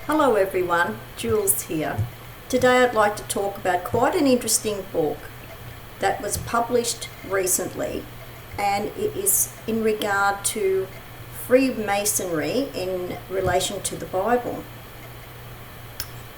Hello everyone, Jules here. Today I'd like to talk about quite an interesting book that was published recently, and it is in regard to Freemasonry in relation to the Bible.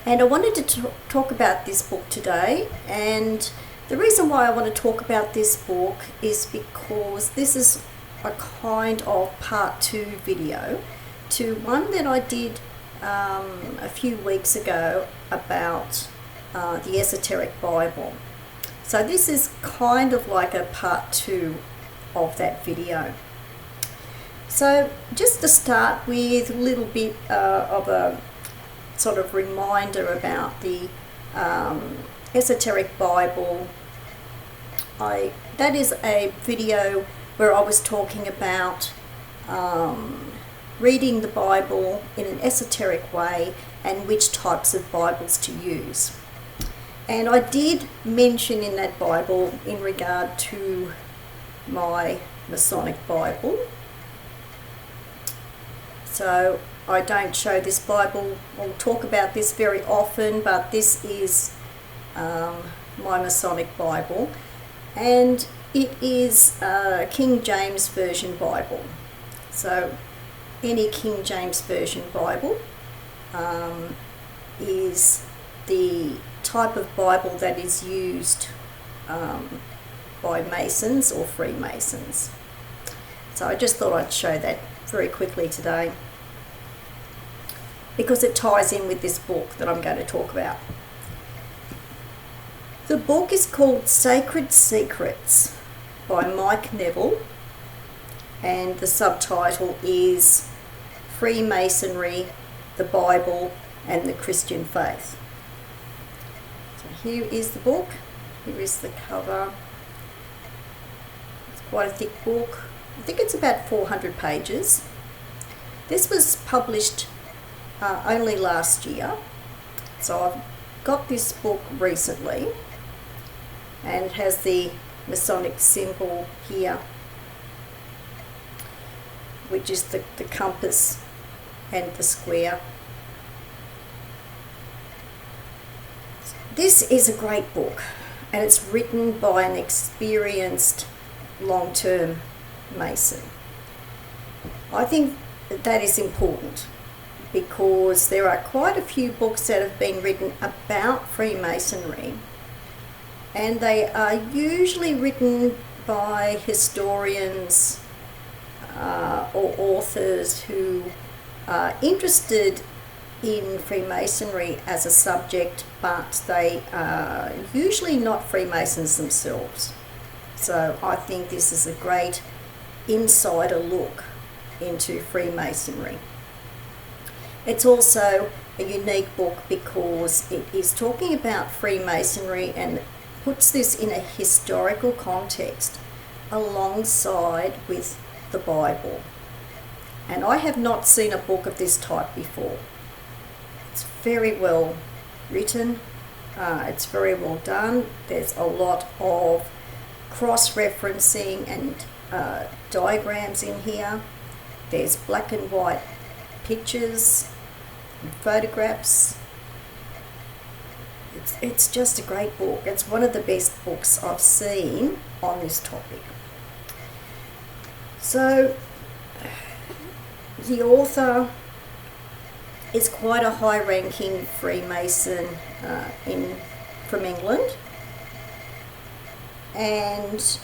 And I wanted to talk about this book today, and the reason why I want to talk about this book is because this is a kind of part 2 video to one that I did a few weeks ago about the Esoteric Bible. So this is kind of like a part 2 of that video. So just to start with a little bit of a sort of reminder about the Esoteric Bible. That is a video where I was talking about reading the Bible in an esoteric way and which types of Bibles to use. And I did mention in that Bible in regard to my Masonic Bible. So I don't show this Bible, I'll talk about this very often, but this is my Masonic Bible, and it is a King James Version Bible. So any King James Version Bible is the type of Bible that is used by Masons or Freemasons. So I just thought I'd show that very quickly today because it ties in with this book that I'm going to talk about. The book is called Sacred Secrets by Mike Neville, and the subtitle is Freemasonry, the Bible, and the Christian Faith. So here is the book. Here is the cover. It's quite a thick book. I think it's about 400 pages. This was published only last year. So I've got this book recently, and it has the Masonic symbol here, which is the compass and the square. This is a great book, and it's written by an experienced long-term Mason. I think that is important because there are quite a few books that have been written about Freemasonry, and they are usually written by historians or authors who are interested in Freemasonry as a subject, but they are usually not Freemasons themselves. So I think this is a great insider look into Freemasonry. It's also a unique book because it is talking about Freemasonry and puts this in a historical context alongside with the Bible. And I have not seen a book of this type before. It's very well written, it's very well done. There's a lot of cross-referencing and diagrams in here. There's black and white pictures and photographs. It's just a great book. It's one of the best books I've seen on this topic. So the author is quite a high-ranking Freemason from England, and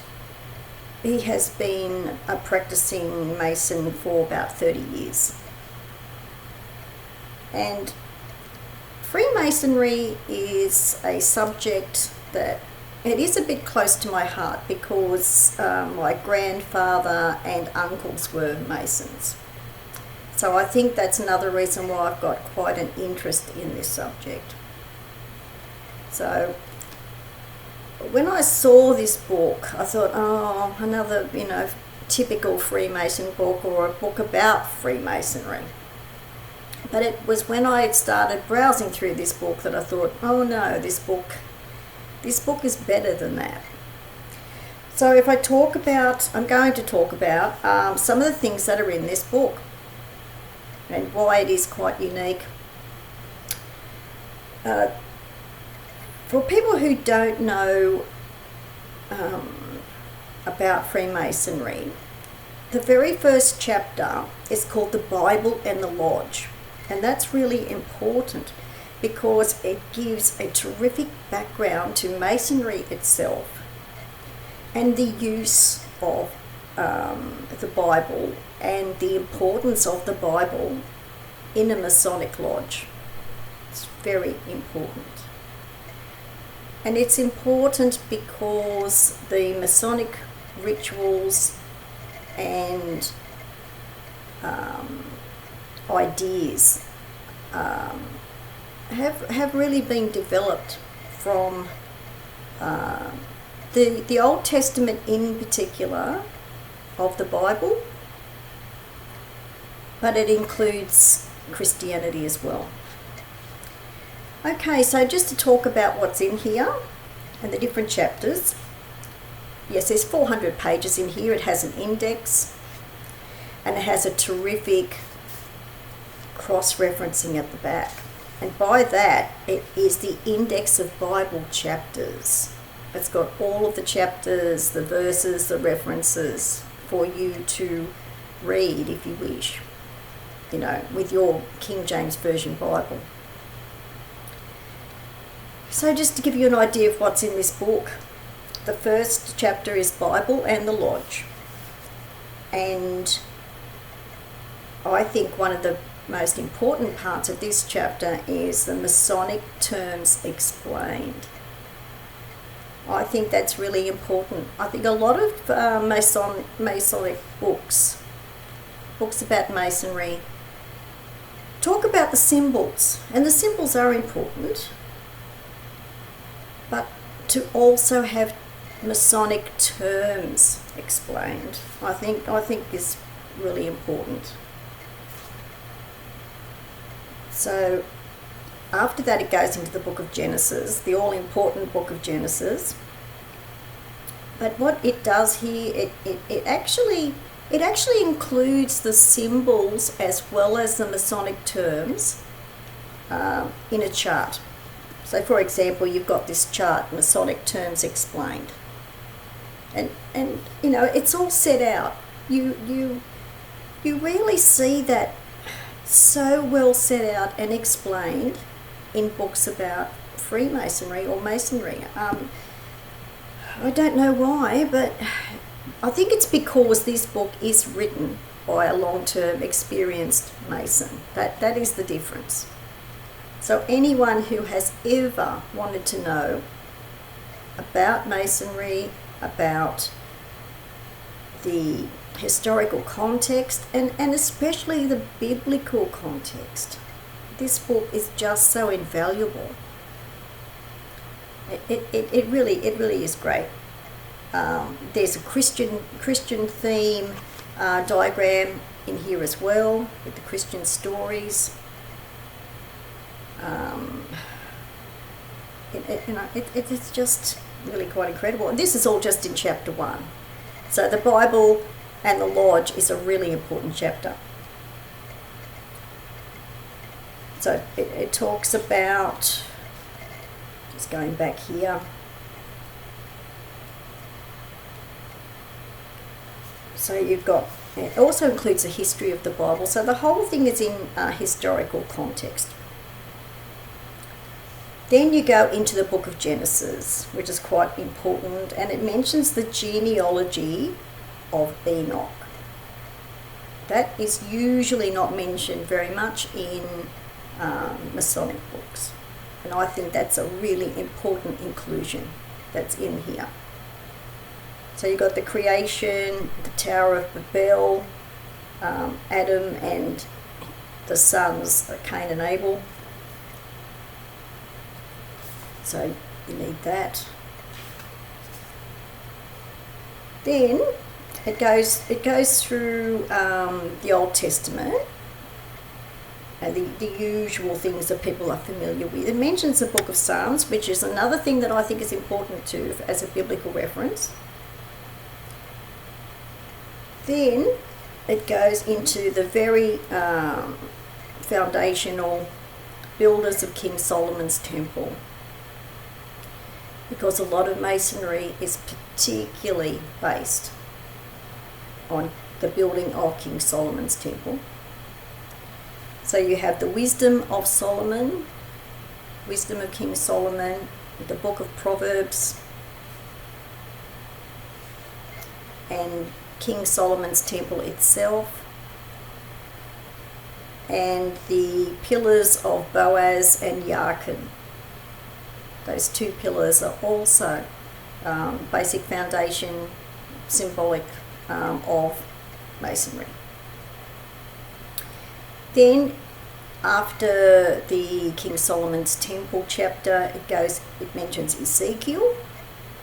he has been a practicing Mason for about 30 years. And Freemasonry is a subject that it is a bit close to my heart because my grandfather and uncles were Masons. So I think that's another reason why I've got quite an interest in this subject. So when I saw this book, I thought, oh, another, typical Freemason book or a book about Freemasonry. But it was when I started browsing through this book that I thought, oh no, this book is better than that. So if I'm going to talk about some of the things that are in this book and why it is quite unique for people who don't know about Freemasonry, the very first chapter is called The Bible and the Lodge. And that's really important because it gives a terrific background to Masonry itself and the use of the Bible and the importance of the Bible in a Masonic lodge. It's very important. And it's important because the Masonic rituals and ideas have really been developed from the Old Testament in particular of the Bible, but it includes Christianity as well. Okay, so just to talk about what's in here and the different chapters. Yes, there's 400 pages in here. It has an index and it has a terrific cross-referencing at the back. And by that, it is the index of Bible chapters. It's got all of the chapters, the verses, the references for you to read if you wish, you know, with your King James Version Bible. So just to give you an idea of what's in this book, the first chapter is Bible and the Lodge. And I think one of the most important parts of this chapter is the Masonic terms explained. I think that's really important. I think a lot of Masonic books about Masonry, talk about the symbols, and the symbols are important, but to also have Masonic terms explained, I think is really important. So after that it goes into the book of Genesis, the all-important book of Genesis. But what it does here, it actually includes the symbols as well as the Masonic terms in a chart. So for example, you've got this chart, Masonic terms explained. And you know, it's all set out. You rarely see that so well set out and explained in books about Freemasonry or Masonry. I don't know why, but I think it's because this book is written by a long-term experienced Mason. That is the difference. So anyone who has ever wanted to know about Masonry, about the historical context, and especially the biblical context, this book is just so invaluable. It really is great. There's a Christian theme diagram in here as well with the Christian stories. It's just really quite incredible. And this is all just in chapter 1. So the Bible and the Lodge is a really important chapter. So it talks about, just going back here, so you've got, it also includes a history of the Bible. So the whole thing is in historical context. Then you go into the book of Genesis, which is quite important, and it mentions the genealogy of Enoch. That is usually not mentioned very much in Masonic books, and I think that's a really important inclusion that's in here. So you've got the creation, the Tower of Babel, Adam and the sons Cain and Abel. So you need that. Then it goes through the Old Testament and the usual things that people are familiar with. It mentions the book of Psalms, which is another thing that I think is important too as a biblical reference. Then it goes into the very foundational builders of King Solomon's temple, because a lot of Masonry is particularly based on the building of King Solomon's temple. So you have the wisdom of Solomon, wisdom of King Solomon, the book of Proverbs, and King Solomon's temple itself, and the pillars of Boaz and Yarkin. Those two pillars are also basic foundation, symbolic of Masonry. Then after the King Solomon's temple chapter, it mentions Ezekiel.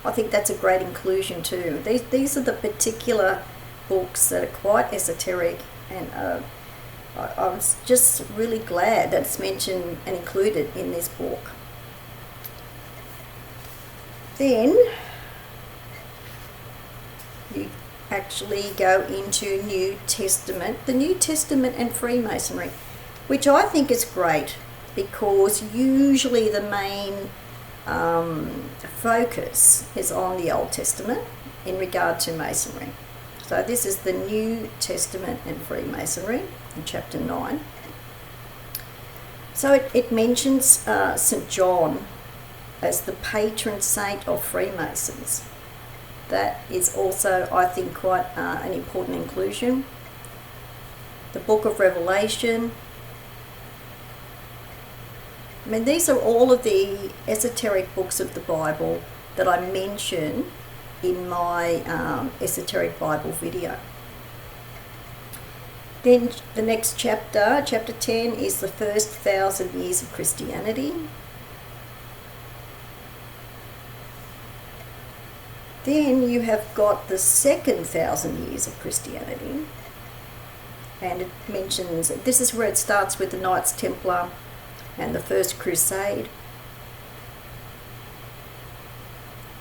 I think that's a great inclusion too. These are the particular books that are quite esoteric, and I was just really glad that it's mentioned and included in this book. Then you actually go into New Testament, the New Testament and Freemasonry, which I think is great, because usually the main focus is on the Old Testament in regard to Masonry. So this is the New Testament and Freemasonry in chapter 9. So it mentions St. John as the patron saint of Freemasons. That is also, I think, quite an important inclusion. The book of Revelation. I mean, these are all of the esoteric books of the Bible that I mention in my esoteric Bible video. Then the next chapter, chapter 10, is the first 1,000 years of Christianity. Then you have got the second 1,000 years of Christianity, and it mentions, this is where it starts with the Knights Templar and the First Crusade,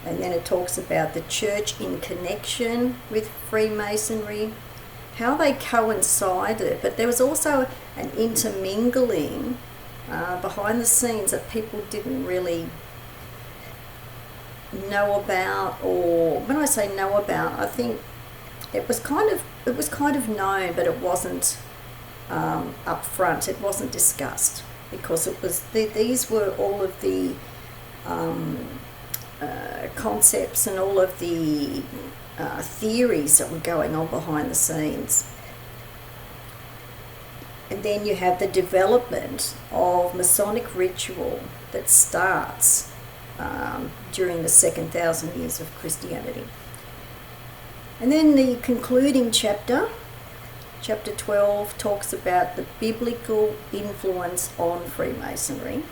and then it talks about the church in connection with Freemasonry, how they coincided, but there was also an intermingling behind the scenes that people didn't really know about, or when I say know about, I think it was kind of known, but it wasn't up front. It wasn't discussed, because it was these were all of the concepts and all of the theories that were going on behind the scenes. And then you have the development of Masonic ritual that starts during the second 1,000 years of Christianity. And then the concluding chapter, chapter 12, talks about the biblical influence on Freemasonry,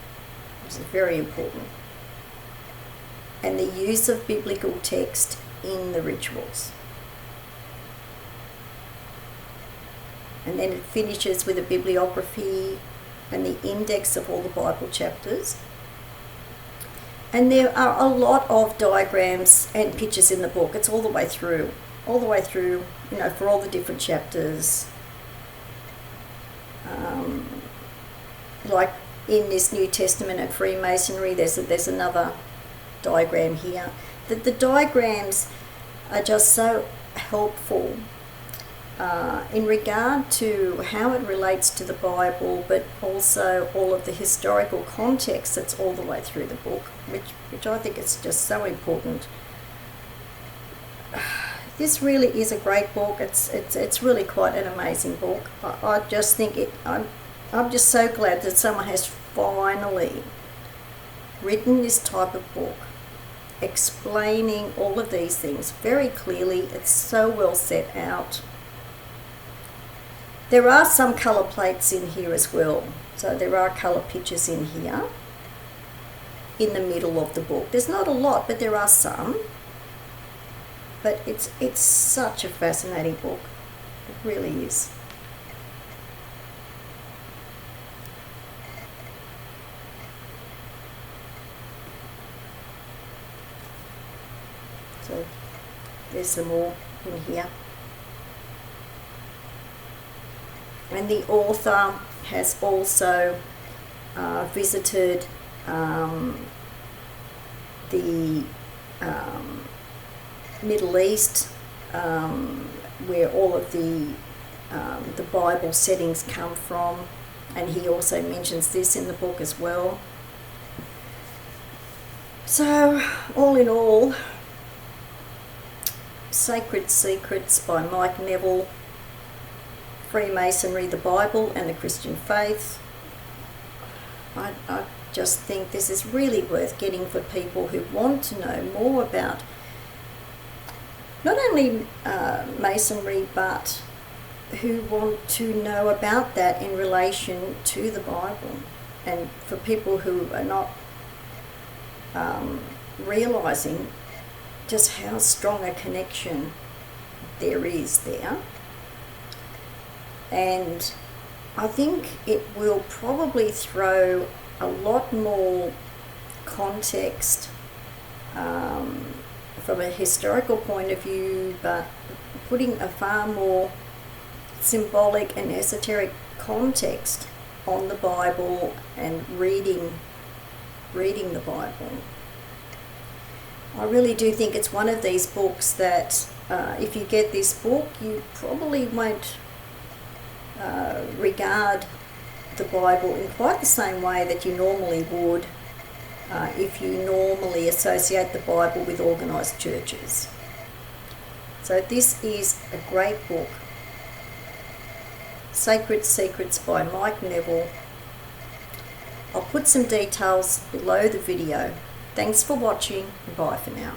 which is very important, and the use of biblical text in the rituals. And then it finishes with a bibliography and the index of all the Bible chapters. And there are a lot of diagrams and pictures in the book. It's all the way through, you know, for all the different chapters. Like in this New Testament and Freemasonry, there's another diagram here. The diagrams are just so helpful in regard to how it relates to the Bible, but also all of the historical context that's all the way through the book, which I think is just so important. This really is a great book. It's really quite an amazing book. I just think I'm just so glad that someone has finally written this type of book, explaining all of these things very clearly. It's so well set out. There are some colour plates in here as well. So there are colour pictures in here in the middle of the book. There's not a lot, but there are some. But it's such a fascinating book. It really is. So there's some more in here. And the author has also visited the Middle East, where all of the Bible settings come from, and he also mentions this in the book as well. So, all in all, Sacred Secrets by Mike Neville, Freemasonry the Bible and the Christian Faith. I just think this is really worth getting for people who want to know more about not only Masonry, but who want to know about that in relation to the Bible, and for people who are not realizing just how strong a connection there is there. And I think it will probably throw a lot more context from a historical point of view, but putting a far more symbolic and esoteric context on the Bible and reading the Bible. I really do think it's one of these books that if you get this book, you probably won't regard the Bible in quite the same way that you normally would if you normally associate the Bible with organised churches. So this is a great book, Sacred Secrets by Mike Neville. I'll put some details below the video. Thanks for watching, and bye for now.